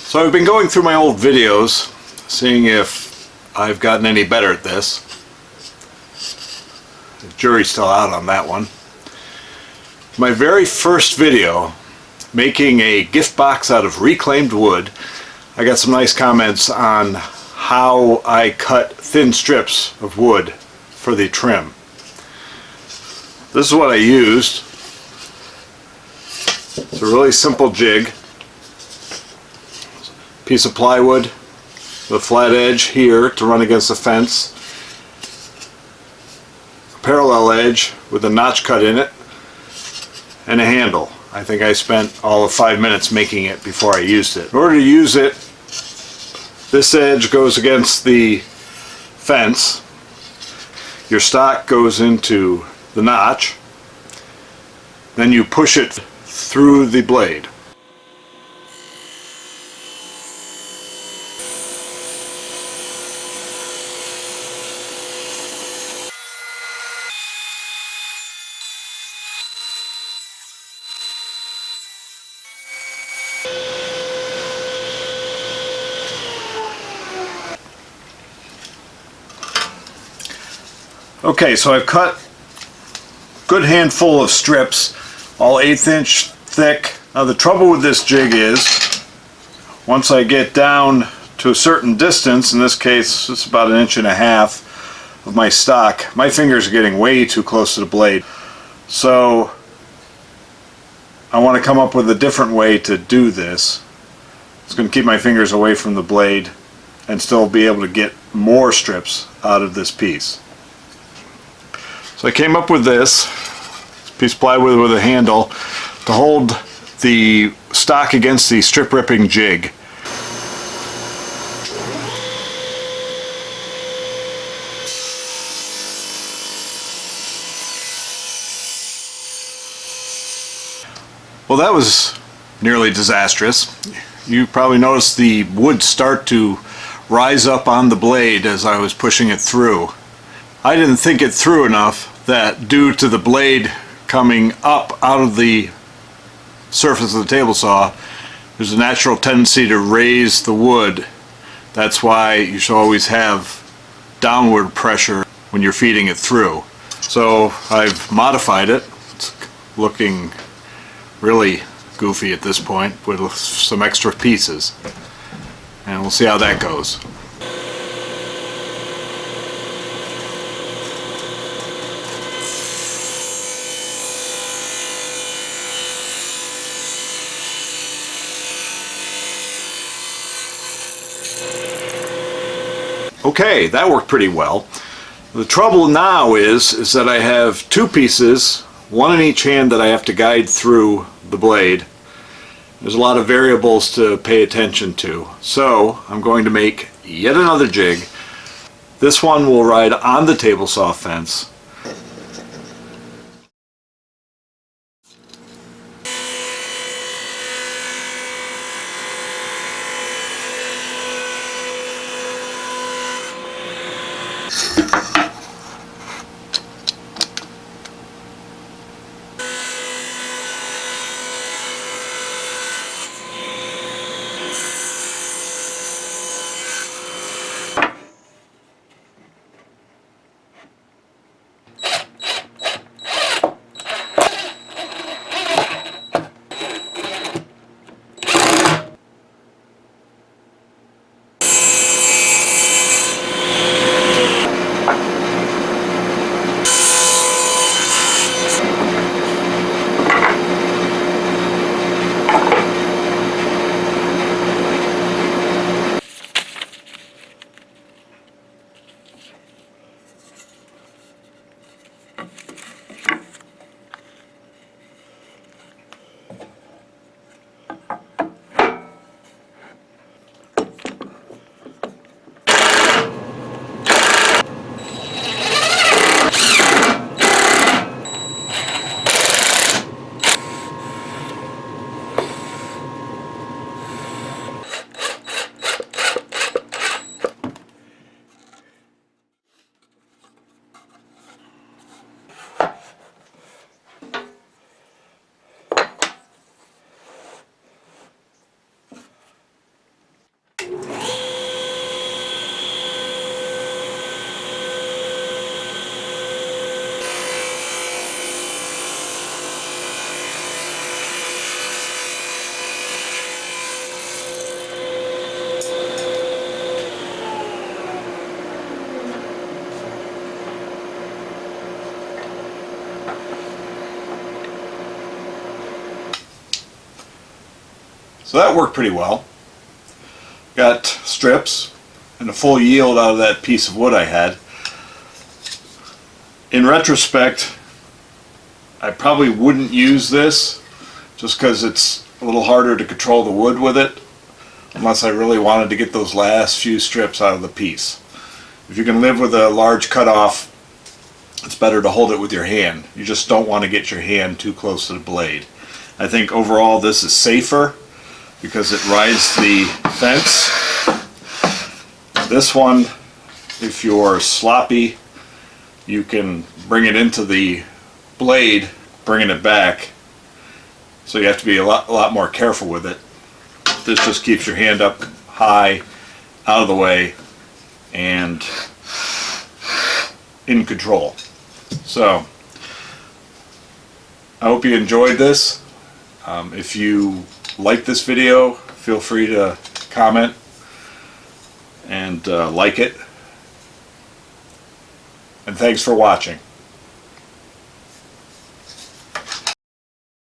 So I've been going through my old videos, seeing if I've gotten any better at this. The jury's still out on that one. My very first video, making a gift box out of reclaimed wood, I got some nice comments on how I cut thin strips of wood for the trim. This is what I used. It's a really simple jig. Piece of plywood with a flat edge here to run against the fence. A parallel edge with a notch cut in it. And a handle. I think I spent all of 5 minutes making it before I used it. In order to use it, this edge goes against the fence. Your stock goes into the notch. Then you push it through the blade. Okay, so I've cut a good handful of strips, all 1/8 inch thick. Now the trouble with this jig is, once I get down to a certain distance, in this case it's about 1.5 inches of my stock, my fingers are getting way too close to the blade. So I want to come up with a different way to do this. It's going to keep my fingers away from the blade and still be able to get more strips out of this piece. So I came up with this piece of plywood with a handle to hold the stock against the strip ripping jig. Well, that was nearly disastrous. You probably noticed the wood start to rise up on the blade as I was pushing it through. I didn't think it through enough that due to the blade coming up out of the surface of the table saw, there's a natural tendency to raise the wood. That's why you should always have downward pressure when you're feeding it through. So I've modified it. It's looking really goofy at this point with some extra pieces. And we'll see how that goes. Okay, that worked pretty well. The trouble now is that I have two pieces, one in each hand, that I have to guide through the blade. There's a lot of variables to pay attention to. So I'm going to make yet another jig. This one will ride on the table saw fence. So that worked pretty well. Got strips and a full yield out of that piece of wood I had. In retrospect, I probably wouldn't use this just because it's a little harder to control the wood with it, unless I really wanted to get those last few strips out of the piece. If you can live with a large cutoff, it's better to hold it with your hand. You just don't want to get your hand too close to the blade. I think overall this is safer because it rides the fence. This one, if you're sloppy, you can bring it into the blade, bringing it back. So you have to be a lot more careful with it. This just keeps your hand up high, out of the way, and in control. So, I hope you enjoyed this. If you like this video, feel free to comment and like it. And thanks for watching.